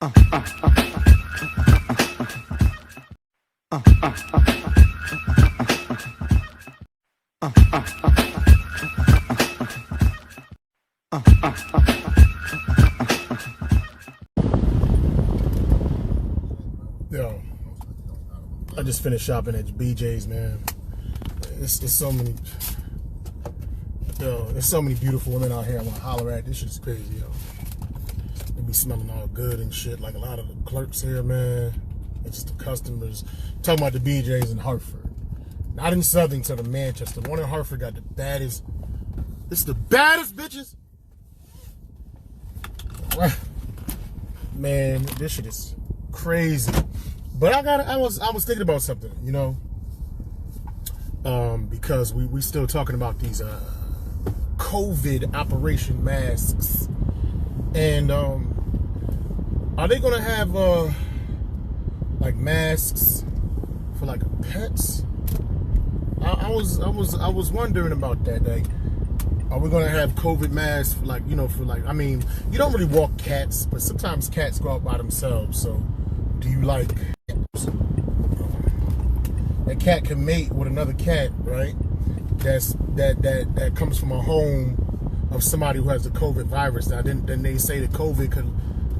Yo, I just finished shopping at BJ's, man. It's so many. Yo, there's so many beautiful women out here I want to holler at. This shit's crazy, yo. They be smelling all good and shit. Like a lot of the clerks here, man. It's just the customers. Talking about the BJ's in Hartford. Not in Southington or Manchester. The one in Hartford got the baddest. It's the baddest bitches. Man, this shit is crazy. But I was thinking about something, you know. Because we still talking about these COVID operation masks. And are they gonna have like masks for like pets? I was wondering about that. Like, are we gonna have COVID masks for like, you know, for like, I mean, you don't really walk cats, but sometimes cats go out by themselves. So do you like a cat can mate with another cat, right? That comes from a home of somebody who has the COVID virus. Now then they say that COVID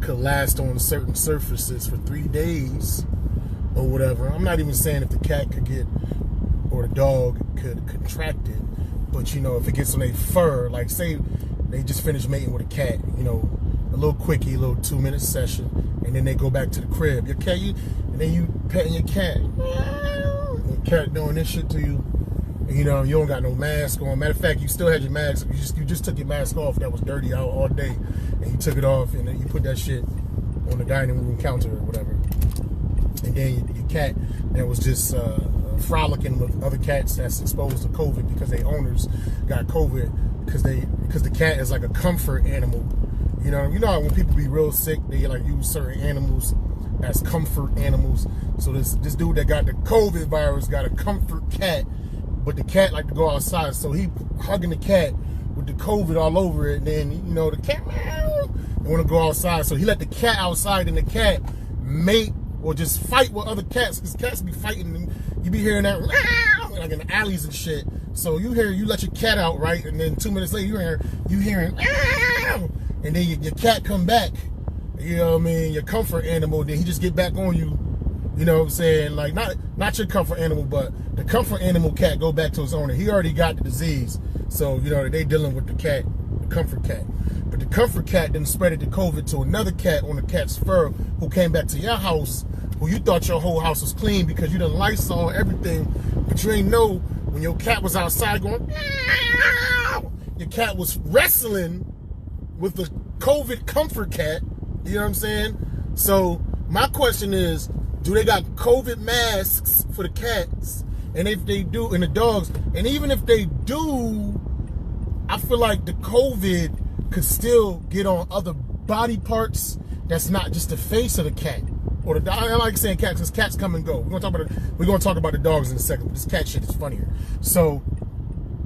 could last on certain surfaces for 3 days or whatever. I'm not even saying if the cat could get or the dog could contract it, but you know, if it gets on their fur, like say they just finished mating with a cat, you know, a little quickie, a little 2-minute session, and then they go back to the crib. Your cat, and then you petting your cat. Your cat doing this shit to you. You know, you don't got no mask on. Matter of fact, you still had your mask. You just took your mask off. That was dirty out all day, and you took it off, and then you put that shit on the dining room counter or whatever. And then your cat that was just frolicking with other cats that's exposed to COVID because their owners got COVID because the cat is like a comfort animal. You know how when people be real sick, they like use certain animals as comfort animals. So this dude that got the COVID virus got a comfort cat, but the cat like to go outside, so he hugging the cat with the COVID all over it. And then, you know, the cat want to go outside, so he let the cat outside, and the cat mate or just fight with other cats, because cats be fighting, and you be hearing that like in the alleys and shit. So you let your cat out, right? And then 2 minutes later you hearing and then your cat come back. You know what I mean? Your comfort animal, then he just get back on you. You know what I'm saying? Like not your comfort animal, but the comfort animal cat go back to his owner. He already got the disease. So, you know, they dealing with the cat, the comfort cat. But the comfort cat then spread the COVID to another cat on the cat's fur who came back to your house, who you thought your whole house was clean because you done Lysol everything, but you ain't know when your cat was outside going, your cat was wrestling with the COVID comfort cat. You know what I'm saying? So my question is, do they got COVID masks for the cats? And if they do, and the dogs, and even if they do, I feel like the COVID could still get on other body parts that's not just the face of the cat. Or the I like saying cats because cats come and go. We're gonna talk about the dogs in a second, but this cat shit is funnier. So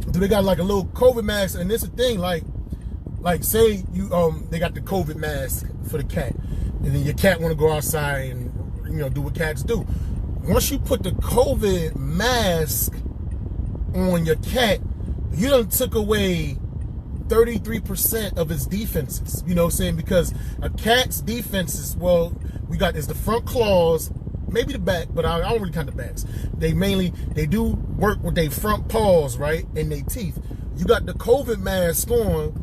do they got like a little COVID mask? And this is the thing, like say you they got the COVID mask for the cat, and then your cat want to go outside and, you know, do what cats do. Once you put the COVID mask on your cat, you done took away 33% of its defenses. You know what I'm saying? Because a cat's defenses, well, is the front claws, maybe the back, but I don't really count the backs. They do work with their front paws, right? And their teeth. You got the COVID mask on,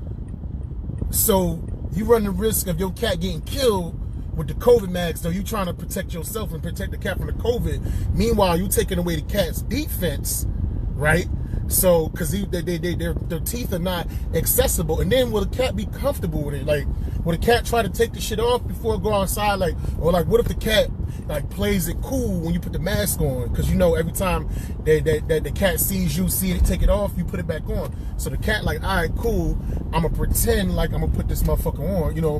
so you run the risk of your cat getting killed with the COVID mask. So you trying to protect yourself and protect the cat from the COVID. Meanwhile, you taking away the cat's defense, right? So, because their teeth are not accessible. And then will the cat be comfortable with it? Like, will the cat try to take the shit off before it go outside? Like, or like, what if the cat like plays it cool when you put the mask on, because you know every time that the cat sees you, see it, take it off, you put it back on. So the cat like, all right, cool, I'm gonna pretend like I'm gonna put this motherfucker on. You know,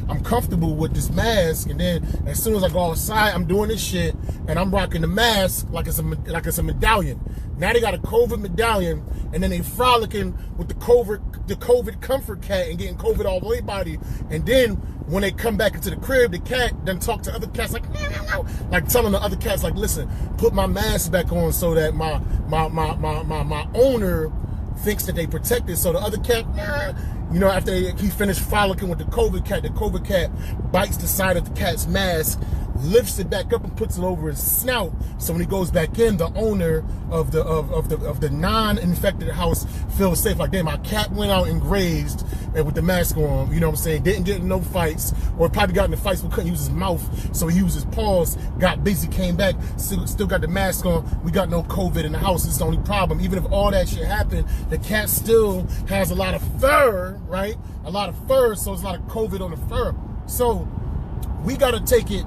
I'm comfortable with this mask, and then as soon as I go outside, I'm doing this shit, and I'm rocking the mask like it's a medallion. Now they got a COVID medallion, and then they frolicking with the COVID comfort cat and getting COVID all over their body. And then when they come back into the crib, the cat then talk to other cats like, no, like telling the other cats like, listen, put my mask back on so that my owner thinks that they protected. So the other cat, you know, after he finished frolicking with the COVID cat bites the side of the cat's mask, lifts it back up and puts it over his snout. So when he goes back in, the owner of the non-infected house feels safe. Like, damn, my cat went out and grazed and with the mask on, you know what I'm saying? Didn't get in no fights, or probably got in the fights but couldn't use his mouth, so he used his paws, got busy, came back, still got the mask on. We got no COVID in the house. It's the only problem. Even if all that shit happened, the cat still has a lot of fur, right? A lot of fur, so it's a lot of COVID on the fur. So we got to take it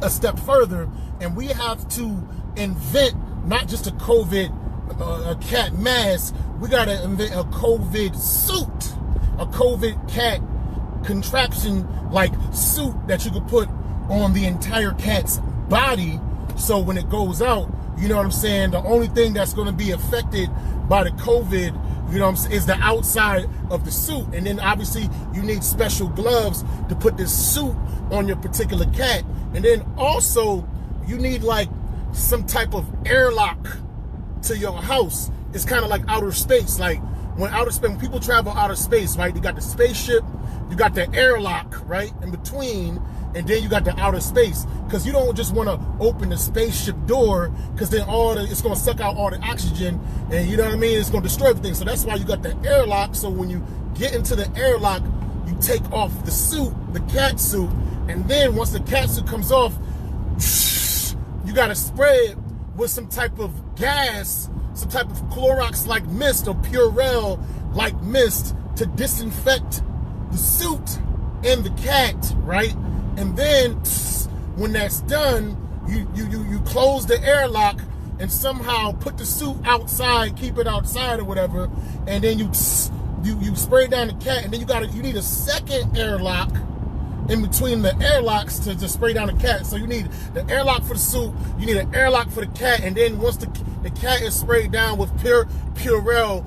a step further, and we have to invent not just a COVID a cat mask. We got to invent a COVID suit, a COVID cat contraption like suit that you could put on the entire cat's body, so when it goes out, you know what I'm saying, the only thing that's going to be affected by the COVID, you know what I'm saying, is the outside of the suit. And then obviously you need special gloves to put this suit on your particular cat. And then also you need like some type of airlock to your house. It's kind of like outer space. Like when people travel outer space, right? You got the spaceship, you got the airlock, right, in between, and then you got the outer space. Because you don't just want to open the spaceship door, because then it's going to suck out all the oxygen, and you know what I mean? It's going to destroy everything. So that's why you got the airlock. So when you get into the airlock, you take off the suit, the cat suit, and then once the cat suit comes off, you got to spray it with some type of gas, some type of Clorox-like mist or Purell-like mist to disinfect the suit and the cat, right? And then when that's done, you close the airlock and somehow put the suit outside, keep it outside or whatever, and then you spray down the cat, and then you need a second airlock in between the airlocks to spray down the cat. So you need the airlock for the suit, you need an airlock for the cat, and then once the cat is sprayed down with Purell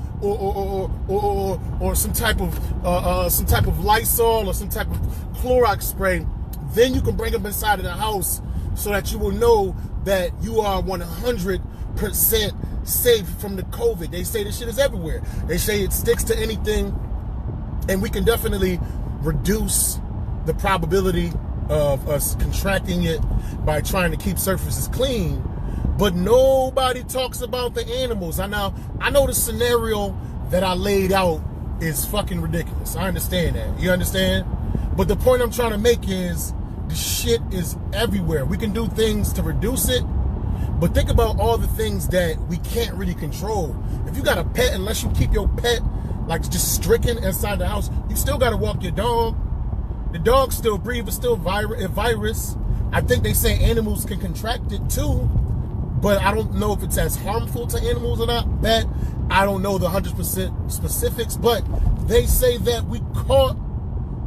or some type of Lysol or some type of Clorox spray, then you can bring them inside of the house so that you will know that you are 100% safe from the COVID. They say this shit is everywhere. They say it sticks to anything, and we can definitely reduce the probability of us contracting it by trying to keep surfaces clean. But nobody talks about the animals. I know the scenario that I laid out is fucking ridiculous. I understand that. You understand? But the point I'm trying to make is the shit is everywhere. We can do things to reduce it, but think about all the things that we can't really control. If you got a pet, unless you keep your pet like just stricken inside the house, you still got to walk your dog. The dog still breathes, it's still a virus. I think they say animals can contract it too, but I don't know if it's as harmful to animals or not. That I don't know the 100% specifics, but they say that we caught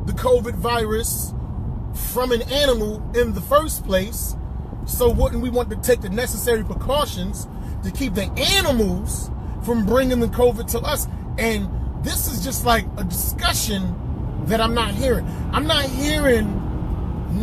the COVID virus from an animal in the first place. So wouldn't we want to take the necessary precautions to keep the animals from bringing the COVID to us? And this is just like a discussion that I'm not hearing. I'm not hearing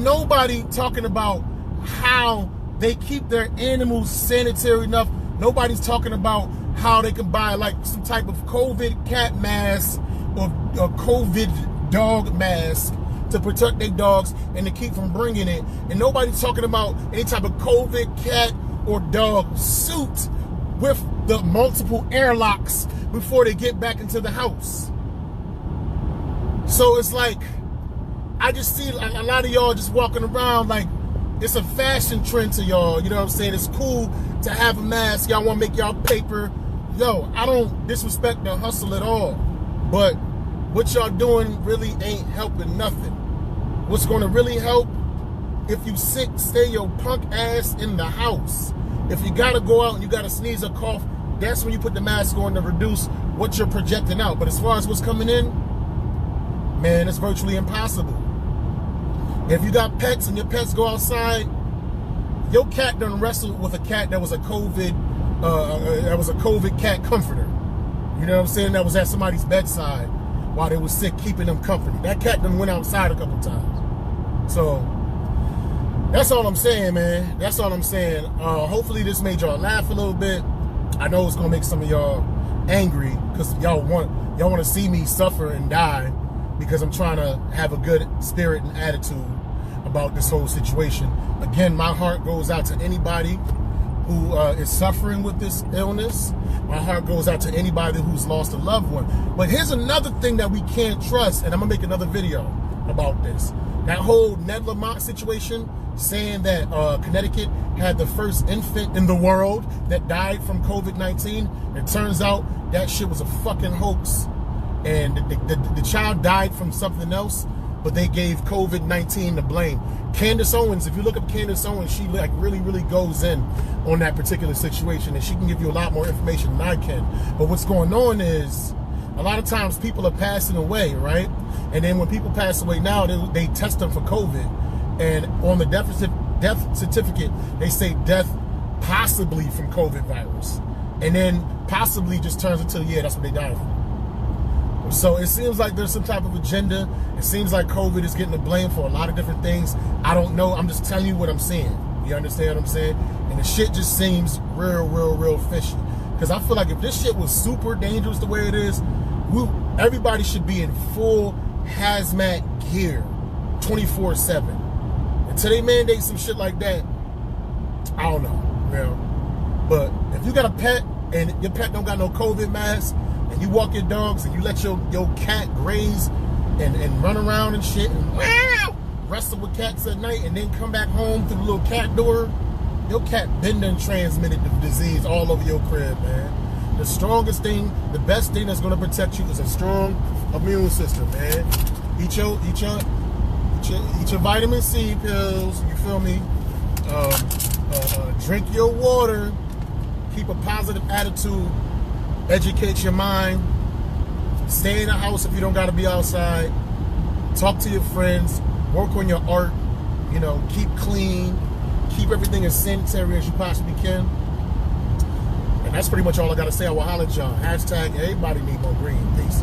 nobody talking about how they keep their animals sanitary enough. Nobody's talking about how they can buy like some type of COVID cat mask or a COVID dog mask to protect their dogs and to keep from bringing it. And nobody's talking about any type of COVID cat or dog suit with the multiple airlocks before they get back into the house. So it's like, I just see a lot of y'all just walking around like it's a fashion trend to y'all. You know what I'm saying? It's cool to have a mask. Y'all want to make y'all paper. Yo, I don't disrespect the hustle at all, but what y'all doing really ain't helping nothing. What's going to really help if you sick, stay your punk ass in the house. If you gotta go out and you gotta sneeze or cough, that's when you put the mask on to reduce what you're projecting out. But as far as what's coming in, man, it's virtually impossible. If you got pets and your pets go outside, your cat done wrestled with a cat that was a COVID cat comforter. You know what I'm saying? That was at somebody's bedside while they was sick, keeping them comforted. That cat done went outside a couple times. So that's all I'm saying, man. That's all I'm saying. Hopefully this made y'all laugh a little bit. I know it's gonna make some of y'all angry because y'all want to see me suffer and die because I'm trying to have a good spirit and attitude about this whole situation. Again, my heart goes out to anybody who is suffering with this illness. My heart goes out to anybody who's lost a loved one. But here's another thing that we can't trust, and I'm gonna make another video about this. That whole Ned Lamont situation, saying that Connecticut had the first infant in the world that died from COVID-19. It turns out that shit was a fucking hoax. And the child died from something else, but they gave COVID-19 the blame. Candace Owens, if you look up Candace Owens, she like really goes in on that particular situation, and she can give you a lot more information than I can. But what's going on is, a lot of times people are passing away, right? And then when people pass away now, they test them for COVID. And on the death certificate, they say death possibly from COVID virus. And then possibly just turns into, yeah, that's what they died from. So it seems like there's some type of agenda. It seems like COVID is getting the blame for a lot of different things. I don't know. I'm just telling you what I'm seeing. You understand what I'm saying? And the shit just seems real fishy. Because I feel like if this shit was super dangerous the way it is, everybody should be in full hazmat gear 24/7. Until they mandate some shit like that, I don't know. You know? But if you got a pet and your pet don't got no COVID mask, and you walk your dogs and you let your cat graze and run around and shit and wrestle with cats at night and then come back home through the little cat door, your cat been done transmitted the disease all over your crib, man. The strongest thing, the best thing that's gonna protect you is a strong immune system, man. Eat your vitamin C pills, you feel me? Drink your water, keep a positive attitude, educate your mind, stay in the house if you don't gotta be outside, talk to your friends, work on your art, you know, keep clean, keep everything as sanitary as you possibly can. And that's pretty much all I gotta say. I will holler at y'all. Hashtag everybody need more green. Peace.